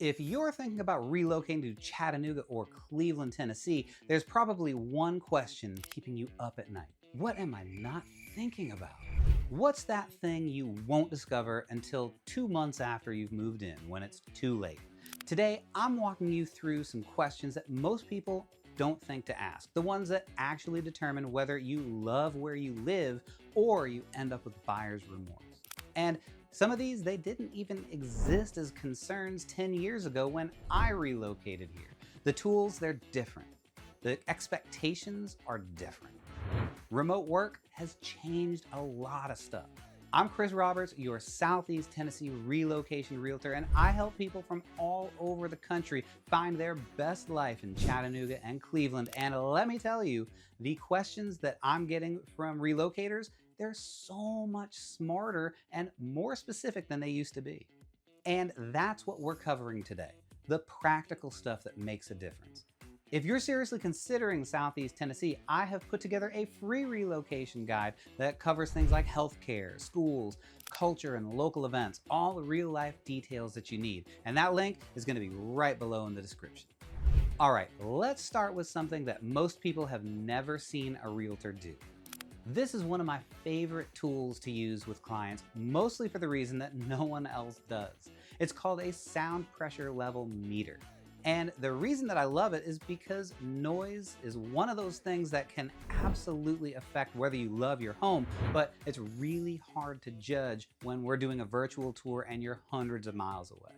If you're thinking about relocating to Chattanooga or Cleveland, Tennessee, there's probably one question keeping you up at night. What am I not thinking about? What's that thing you won't discover until 2 months after you've moved in, when it's too late? Today, I'm walking you through some questions that most people don't think to ask. The ones that actually determine whether you love where you live or you end up with buyer's remorse. And some of these, they didn't even exist as concerns 10 years ago when I relocated here. The tools, they're different. The expectations are different. Remote work has changed a lot of stuff. I'm Chris Roberts, your Southeast Tennessee relocation realtor, and I help people from all over the country find their best life in Chattanooga and Cleveland. And let me tell you, the questions that I'm getting from relocators, they're so much smarter and more specific than they used to be. And that's what we're covering today, the practical stuff that makes a difference. If you're seriously considering Southeast Tennessee, I have put together a free relocation guide that covers things like healthcare, schools, culture, and local events, all the real-life details that you need. And that link is going to be right below in the description. All right, let's start with something that most people have never seen a realtor do. This is one of my favorite tools to use with clients, mostly for the reason that no one else does. It's called a sound pressure level meter. And the reason that I love it is because noise is one of those things that can absolutely affect whether you love your home, but it's really hard to judge when we're doing a virtual tour and you're hundreds of miles away.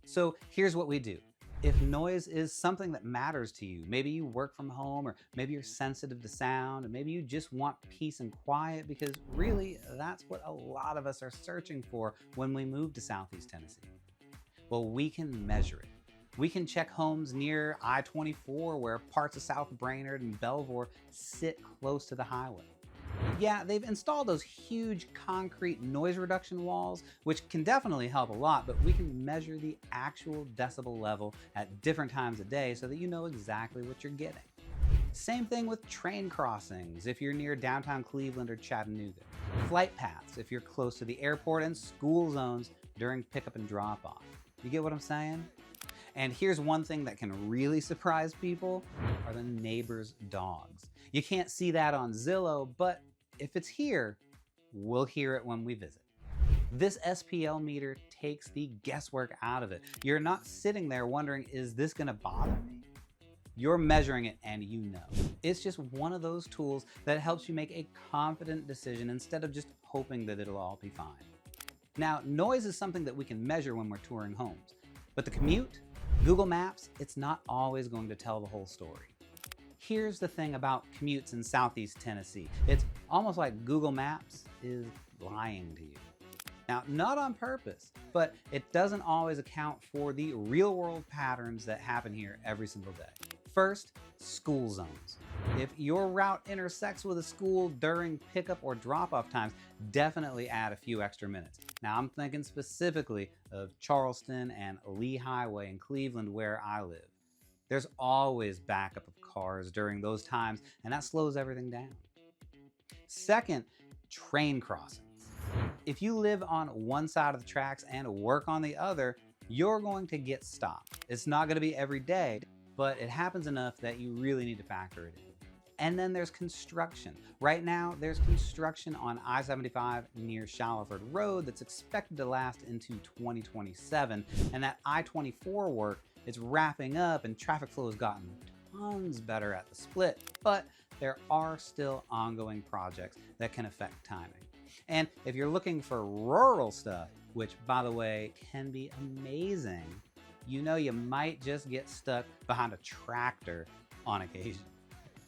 So here's what we do. If noise is something that matters to you, maybe you work from home, or maybe you're sensitive to sound, and maybe you just want peace and quiet, because really that's what a lot of us are searching for when we move to Southeast Tennessee. Well, we can measure it. We can check homes near I-24 where parts of South Brainerd and Belvoir sit close to the highway. Yeah, they've installed those huge concrete noise reduction walls, which can definitely help a lot, but we can measure the actual decibel level at different times of day so that you know exactly what you're getting. Same thing with train crossings if you're near downtown Cleveland or Chattanooga. Flight paths if you're close to the airport, and school zones during pickup and drop off. You get what I'm saying? And here's one thing that can really surprise people are the neighbors' dogs. You can't see that on Zillow, but if it's here, we'll hear it when we visit. This SPL meter takes the guesswork out of it. You're not sitting there wondering, is this gonna bother me? You're measuring it and you know. It's just one of those tools that helps you make a confident decision instead of just hoping that it'll all be fine. Now, noise is something that we can measure when we're touring homes, but the commute, Google Maps, it's not always going to tell the whole story. Here's the thing about commutes in Southeast Tennessee. It's almost like Google Maps is lying to you. Now, not on purpose, but it doesn't always account for the real world patterns that happen here every single day. First, school zones. If your route intersects with a school during pickup or drop-off times, definitely add a few extra minutes. Now, I'm thinking specifically of Charleston and Lee Highway in Cleveland where I live. There's always backup of cars during those times, and that slows everything down. Second, train crossings. If you live on one side of the tracks and work on the other, you're going to get stopped. It's not going to be every day, but it happens enough that you really need to factor it in. And then there's construction. Right now, there's construction on I-75 near Shallowford Road that's expected to last into 2027. And that I-24 work is wrapping up and traffic flow has gotten tons better at the split, but there are still ongoing projects that can affect timing. And if you're looking for rural stuff, which by the way, can be amazing, you know you might just get stuck behind a tractor on occasion.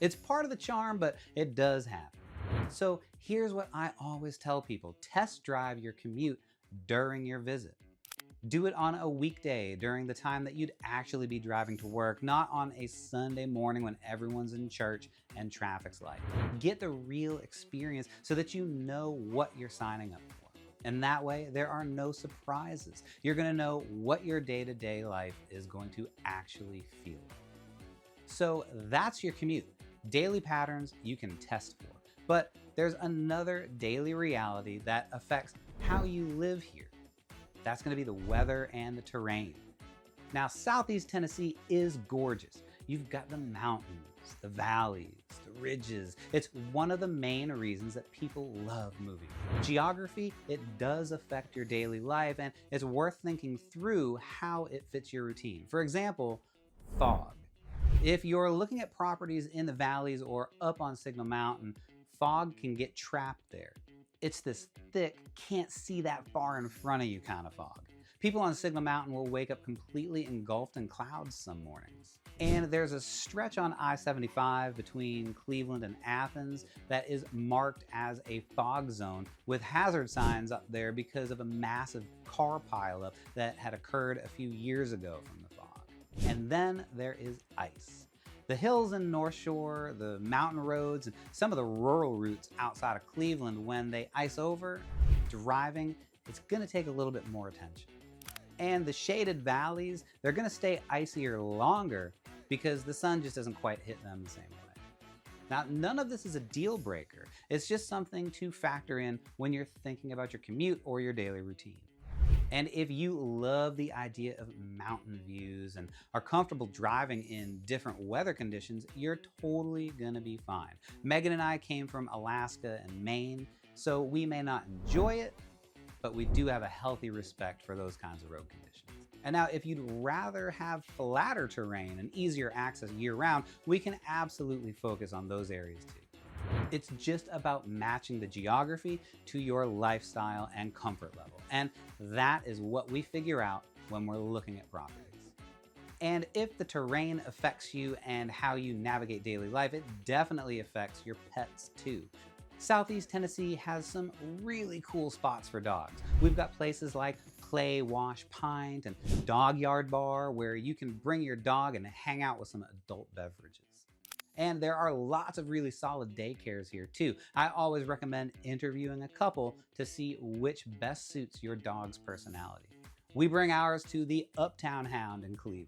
It's part of the charm, but it does happen. So here's what I always tell people. Test drive your commute during your visit. Do it on a weekday during the time that you'd actually be driving to work, not on a Sunday morning when everyone's in church and traffic's light. Get the real experience so that you know what you're signing up for. And that way, there are no surprises. You're gonna know what your day-to-day life is going to actually feel like. So that's your commute. Daily patterns you can test for. But there's another daily reality that affects how you live here. That's going to be the weather and the terrain. Now, Southeast Tennessee is gorgeous. You've got the mountains, the valleys, the ridges. It's one of the main reasons that people love moving. Geography, it does affect your daily life, and it's worth thinking through how it fits your routine. For example, fog. If you're looking at properties in the valleys or up on Signal Mountain, fog can get trapped there. It's this thick, can't see that far in front of you kind of fog. People on Signal Mountain will wake up completely engulfed in clouds some mornings. And there's a stretch on I-75 between Cleveland and Athens that is marked as a fog zone with hazard signs up there because of a massive car pileup that had occurred a few years ago from the fog. And then there is ice. The hills in North Shore, the mountain roads, and some of the rural routes outside of Cleveland, when they ice over, driving, it's gonna take a little bit more attention. And the shaded valleys, they're gonna stay icier longer because the sun just doesn't quite hit them the same way. Now, none of this is a deal breaker. It's just something to factor in when you're thinking about your commute or your daily routine. And if you love the idea of mountain views and are comfortable driving in different weather conditions, you're totally gonna be fine. Megan and I came from Alaska and Maine, so we may not enjoy it, but we do have a healthy respect for those kinds of road conditions. And now, if you'd rather have flatter terrain and easier access year-round, we can absolutely focus on those areas too. It's just about matching the geography to your lifestyle and comfort level. And that is what we figure out when we're looking at properties. And if the terrain affects you and how you navigate daily life, it definitely affects your pets too. Southeast Tennessee has some really cool spots for dogs. We've got places like Clay Wash Pint and Dog Yard Bar where you can bring your dog and hang out with some adult beverages. And there are lots of really solid daycares here too. I always recommend interviewing a couple to see which best suits your dog's personality. We bring ours to the Uptown Hound in Cleveland.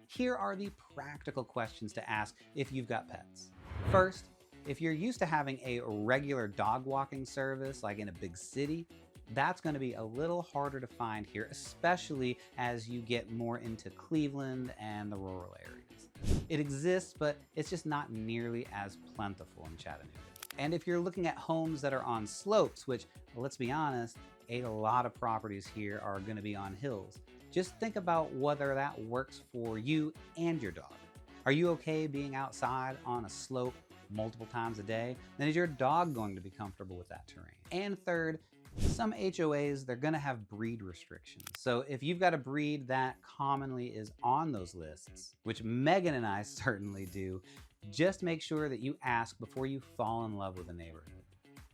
Here are the practical questions to ask if you've got pets. First, if you're used to having a regular dog walking service like in a big city, that's going to be a little harder to find here, especially as you get more into Cleveland and the rural areas. It exists, but it's just not nearly as plentiful in Chattanooga. And if you're looking at homes that are on slopes, which, let's be honest, a lot of properties here are going to be on hills, just think about whether that works for you and your dog. Are you okay being outside on a slope multiple times a day? Then is your dog going to be comfortable with that terrain? And third, some HOAs, they're gonna have breed restrictions. So if you've got a breed that commonly is on those lists, which Megan and I certainly do, just make sure that you ask before you fall in love with a neighborhood.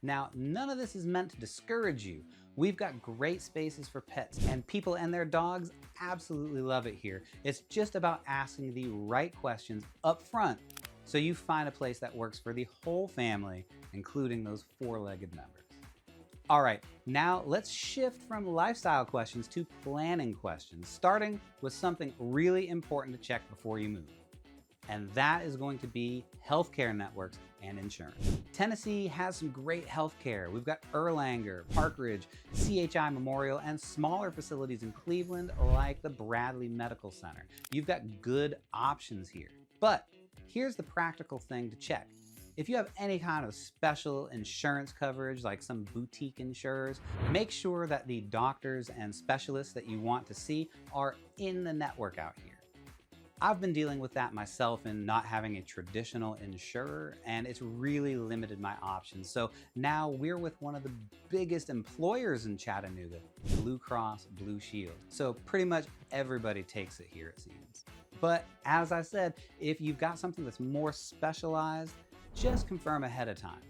Now, none of this is meant to discourage you. We've got great spaces for pets, and people and their dogs absolutely love it here. It's just about asking the right questions up front so you find a place that works for the whole family, including those four-legged members. All right, now let's shift from lifestyle questions to planning questions, starting with something really important to check before you move. And that is going to be healthcare networks and insurance. Tennessee has some great healthcare. We've got Erlanger, Park Ridge, CHI Memorial, and smaller facilities in Cleveland like the Bradley Medical Center. You've got good options here. But here's the practical thing to check. If you have any kind of special insurance coverage, like some boutique insurers, make sure that the doctors and specialists that you want to see are in the network out here. I've been dealing with that myself in not having a traditional insurer, and it's really limited my options. So now we're with one of the biggest employers in Chattanooga, Blue Cross Blue Shield. So pretty much everybody takes it here, it seems. But as I said, if you've got something that's more specialized, just confirm ahead of time.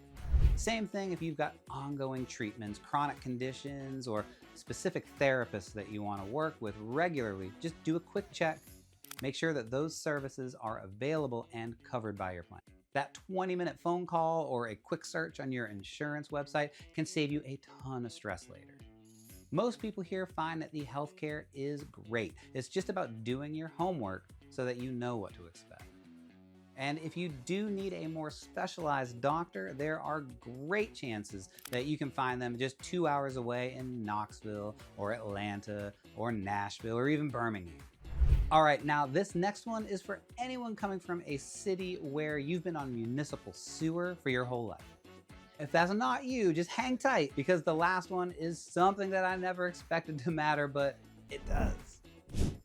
Same thing if you've got ongoing treatments, chronic conditions, or specific therapists that you want to work with regularly. Just do a quick check. Make sure that those services are available and covered by your plan. That 20-minute phone call or a quick search on your insurance website can save you a ton of stress later. Most people here find that the healthcare is great. It's just about doing your homework so that you know what to expect. And if you do need a more specialized doctor, there are great chances that you can find them just 2 hours away in Knoxville or Atlanta or Nashville or even Birmingham. All right, now this next one is for anyone coming from a city where you've been on municipal sewer for your whole life. If that's not you, just hang tight because the last one is something that I never expected to matter, but it does.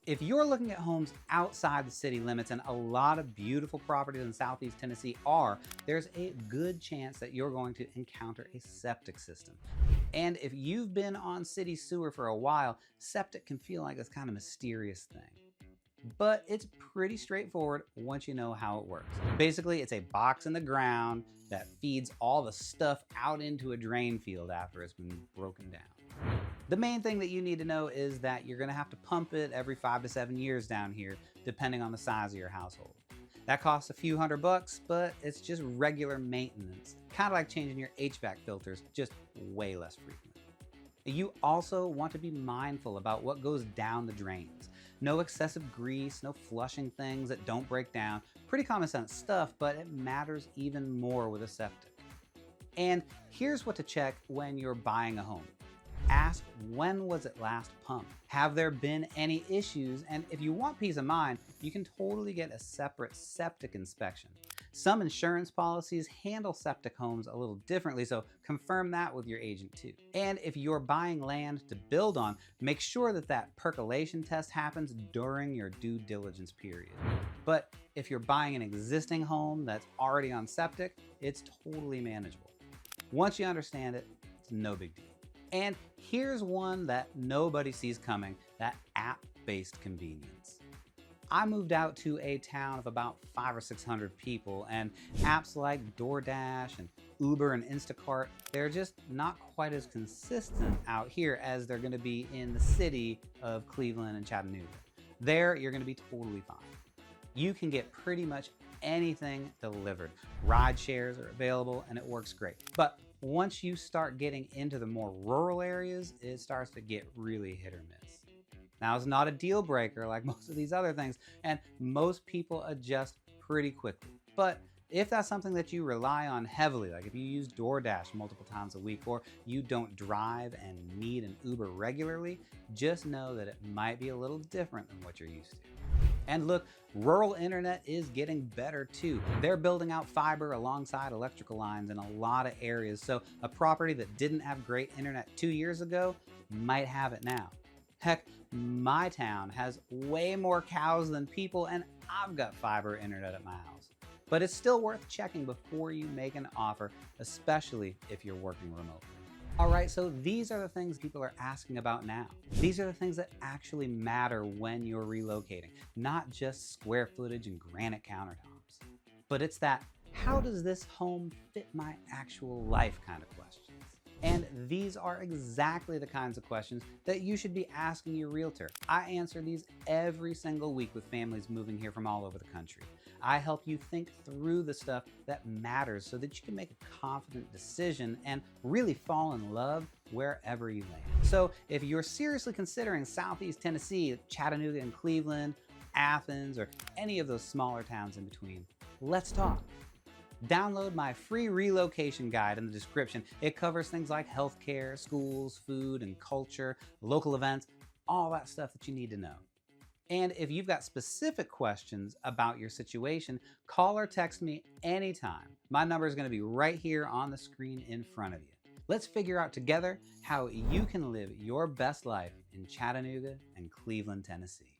If you're looking at homes outside the city limits, and a lot of beautiful properties in Southeast Tennessee are, there's a good chance that you're going to encounter a septic system. And if you've been on city sewer for a while, septic can feel like this kind of mysterious thing. But it's pretty straightforward once you know how it works. Basically, it's a box in the ground that feeds all the stuff out into a drain field after it's been broken down. The main thing that you need to know is that you're gonna have to pump it every 5 to 7 years down here, depending on the size of your household. That costs a few $100, but it's just regular maintenance. Kind of like changing your HVAC filters, just way less frequent. You also want to be mindful about what goes down the drains. No excessive grease, no flushing things that don't break down. Pretty common sense stuff, but it matters even more with a septic. And here's what to check when you're buying a home. Ask, when was it last pumped? Have there been any issues? And if you want peace of mind, you can totally get a separate septic inspection. Some insurance policies handle septic homes a little differently, so confirm that with your agent too. And if you're buying land to build on, make sure that that percolation test happens during your due diligence period. But if you're buying an existing home that's already on septic, it's totally manageable. Once you understand it, it's no big deal. And here's one that nobody sees coming, that app-based convenience. I moved out to a town of about 500 or 600 people, and apps like DoorDash and Uber and Instacart, they're just not quite as consistent out here as they're gonna be in the city of Cleveland and Chattanooga. There, you're gonna be totally fine. You can get pretty much anything delivered. Ride shares are available and it works great. But once you start getting into the more rural areas, it starts to get really hit or miss. Now, it's not a deal breaker like most of these other things, and most people adjust pretty quickly. But if that's something that you rely on heavily, like if you use DoorDash multiple times a week, or you don't drive and need an Uber regularly, just know that it might be a little different than what you're used to. And look, rural internet is getting better too. They're building out fiber alongside electrical lines in a lot of areas, so a property that didn't have great internet 2 years ago might have it now. Heck, my town has way more cows than people, and I've got fiber internet at my house. But it's still worth checking before you make an offer, especially if you're working remotely. All right, so these are the things people are asking about now. These are the things that actually matter when you're relocating, not just square footage and granite countertops. But it's that, how does this home fit my actual life kind of questions. And these are exactly the kinds of questions that you should be asking your realtor. I answer these every single week with families moving here from all over the country. I help you think through the stuff that matters so that you can make a confident decision and really fall in love wherever you land. So if you're seriously considering Southeast Tennessee, Chattanooga and Cleveland, Athens, or any of those smaller towns in between, let's talk. Download my free relocation guide in the description. It covers things like healthcare, schools, food and culture, local events, all that stuff that you need to know. And if you've got specific questions about your situation, call or text me anytime. My number is going to be right here on the screen in front of you. Let's figure out together how you can live your best life in Chattanooga and Cleveland, Tennessee.